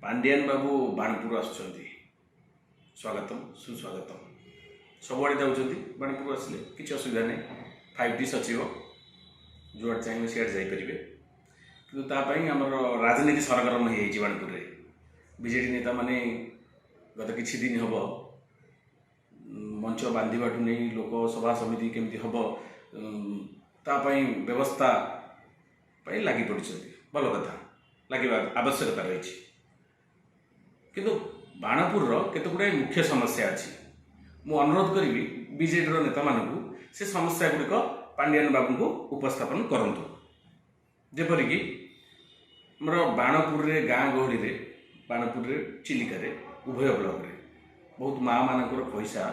पांडियान बाबू बाणपुर आसुच्चंती स्वागतम सुस्वागतम सबुआड़े जाऊँच बाणपुर आसिले किसी असुविधा नहीं 5T सचिव जुआड़ चाहिए सियाड़े जापरेंगे कि आमर राजनीति सरगरम हो बाणपुर में बीजेडी नेता माने गत किछि दिन हम मंच बांधवाठू नहीं लोकसभा समिति केमती हम तापाई व्यवस्था लगी पड़ी भल कथा लगे आवश्यकता रही किंतु बाणपुर केते गुड़ाए मुख्य समस्या अच्छी मु अनुरोध करी बीजेडी नेता मानू से समस्या गुड़िक पांडियान बाबू को उपस्थापन करंतु जेपरिक मोर बाणपुर रे गाँ गहली रे बाणपुर रे चिलिका रे उभय ब्लॉक रे बहुत माँ मानकर पैसा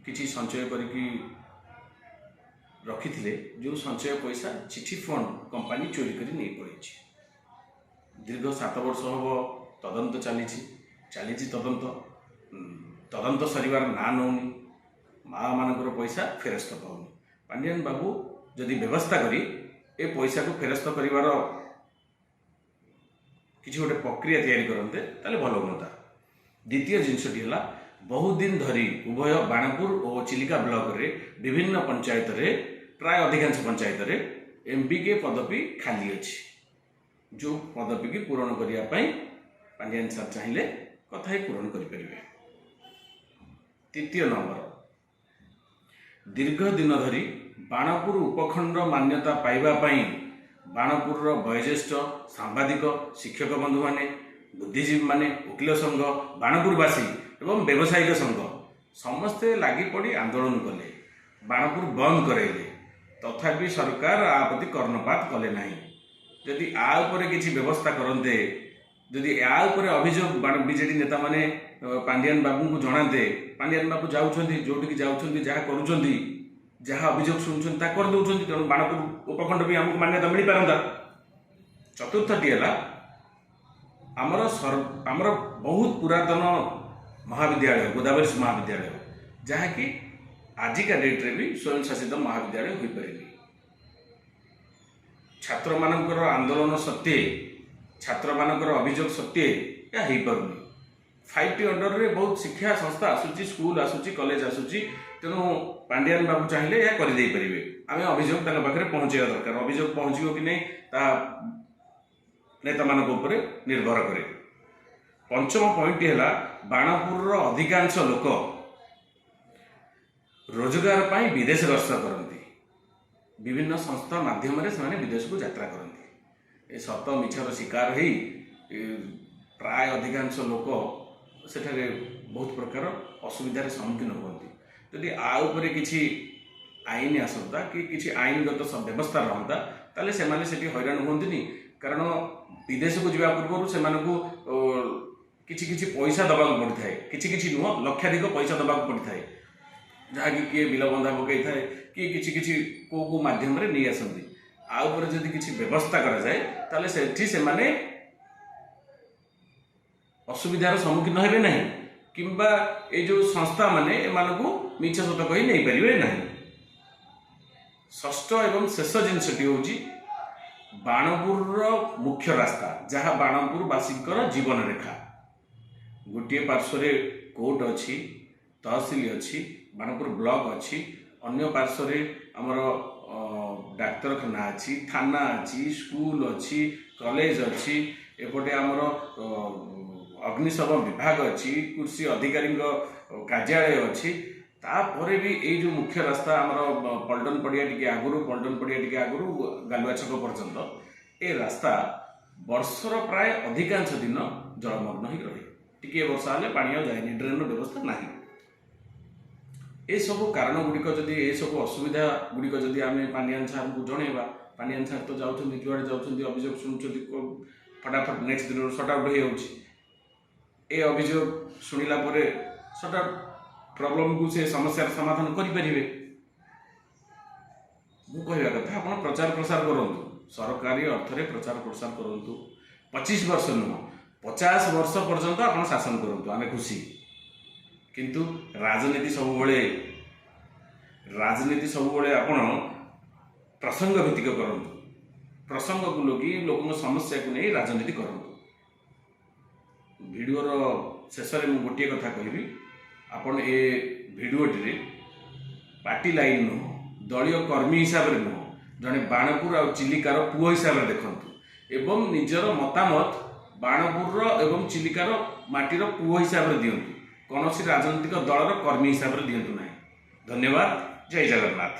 किछि संचय करके रखी थे जो संचय पैसा चिठी फंड कंपनी चोरी करी नहीं पड़ी दीर्घ 7 वर्ष हम तदंत चली तदंत तदंत सरिवार ना नौनी माँ मानकर पैसा फेरस्त पाऊनी पांडियान बाबू जदि व्यवस्था करी ए पैसा को फेरस्त करिवार किसी गोटे प्रक्रिया तैयारी करते ताले भल हुआ। द्वितीय जिनसटी है बहुत दिन धरी उभय बाणपुर और चिलिका ब्लॉक रे विभिन्न पंचायत रे प्राय अधिकांश पंचायत रे एमपीके पदवी खाली अच्छी जो पदवी की पूरण करने पांडियान सार चाहिए कथा ही पूरण करें। तृतीय नंबर दीर्घ दिन धरी बाणपुर उपखंड मान्यता पाइबापी बाणपुर वयोज्येष्ठ सांबादिक शिक्षक बंधु माने बुद्धिजीवी माने वकिल संघ बाणपुरवासी एवं व्यावसायिक संघ समस्ते लगी पड़ी आंदोलन कले बाणपुर बंद कराइले तथापि सरकार आपत्ति कर्णपात कले नहीं। जदि आउपर किसी व्यवस्था करते जदि आउपर अभियोग बीजेडी नेता माने पांडियान बाबू को जनाते पांडियान बाबू जाऊँच जोटिक जाऊँच जहाँ करुँच जहाँ अभियोग शुणुं करदे तेणु बाणपुर उपखंड भी आमको मान्यता मिल पारता। चतुर्थटी है आमर बहुत पुरातन महाविद्यालय गोदावरी महाविद्यालय जहाँकि आजिका डेट्रे भी स्वयं शासित महाविद्यालय हो पारे छात्र मानकर आंदोलन सत्वे छात्र मानकर अभियोग सत्वे या हो पारुनी 5T अंडर रे बहुत शिक्षा संस्था आसूची स्कूल आसूची कॉलेज आसूची तेणु पांडियान बाबू चाहिए यह करदे आम अभियोग पाखे पहुँचा दरकार अभियोग पहुँचो कि नहीं ता नेता मान निर्भर करे। पंचम पॉइंट है बाणपुर अधिकांश लोक रोजगार पाई विदेश गस्त करती विभिन्न संस्था माध्यम से विदेश को यात्रा करती सत मिछर शिकार हो प्राय अधिकांश लोक सेठारे बहुत प्रकार असुविधार सम्मुखीन होती जदि आउपर किसी आईन आसता कि किसी आईनगत व्यवस्था रहता ताले से हैरान होंगे कारण विदेश को जावा पूर्व से किसी पैसा दबा पड़ता है किसी नुह लक्षाधिक पैसा दबा पड़ता है जहाँकि किए बिल बंधा पकई थाए कि किसी को माध्यम नहीं आसती आउपर जदि किसी व्यवस्था करा जाए ताले से असुविधार सम्मुखीन हेबे नहीं किंबा ये जो संस्था माने एमानकु मिछ सत कही नहीं पारे ना। षष्ठ एवं शेष जिनसटी होची बाणपुर मुख्य रास्ता जहाँ बाणपुर वासींकर जीवन रेखा गोटे पार्श्व कोर्ट अच्छी तहसिल अच्छी बाणपुर ब्लॉक अच्छी अन्य पार्श्व आमर डाक्तरखाना अच्छी थाना अच्छी स्कूल अच्छी कॉलेज अच्छी एपटे आमर अग्निशम विभाग अच्छी कृषि अधिकारी कार्यालय अच्छी तापर भी ये जो मुख्य रास्ता आमर पल्टन पड़िया टी आगुरी गालुआ छक पर्यंत ए रास्ता वर्षर प्राय अधिकांश दिन जलमग्न हो रहे टिके वर्षा हेल्ले पानी जाए ड्रेन व्यवस्था ना ये सब कारण गुड़िक जदि ये सब असुविधा गुड़िक जदि आम पांडियान सार को जनइबा पांडियान सार तो जाऊँ जुआड़े जाऊँ अभियोग शुणुं फटाफट नेक्स्ट दिन सर्ट आउट हो ए अभियोग शुणिला सर्ट आउट प्रॉब्लम को से समस्या समाधान करें। मु कहवा कथा आप प्रचार प्रसार करूँ सरकारी अर्थ रे प्रचार प्रसार करूँ 25 वर्ष नुह 50 वर्ष पर्यंत आप शासन करूँ आम खुशी किंतु राजनीति सबुबले आपण प्रसंग भित्तिक करूँ प्रसंग को लोक समस्या को नहीं राजनीति करूँ भिडियोर शेष में गोटे कथा कहबी आपण ए भिडियोटी पार्टी लाइन नुह दलीय कर्मी हिसाब से नुह जड़े बाणपुर आ चिलिकार पुओ हिसाब से देखु एवं निजर मतामत बाणपुर एवं चिलिकार माटीर पुओ हिसाब से दिंतु कौन राजनीतिक दलर कर्मी हिसाब से दिंतु ना। धन्यवाद। जय जगन्नाथ।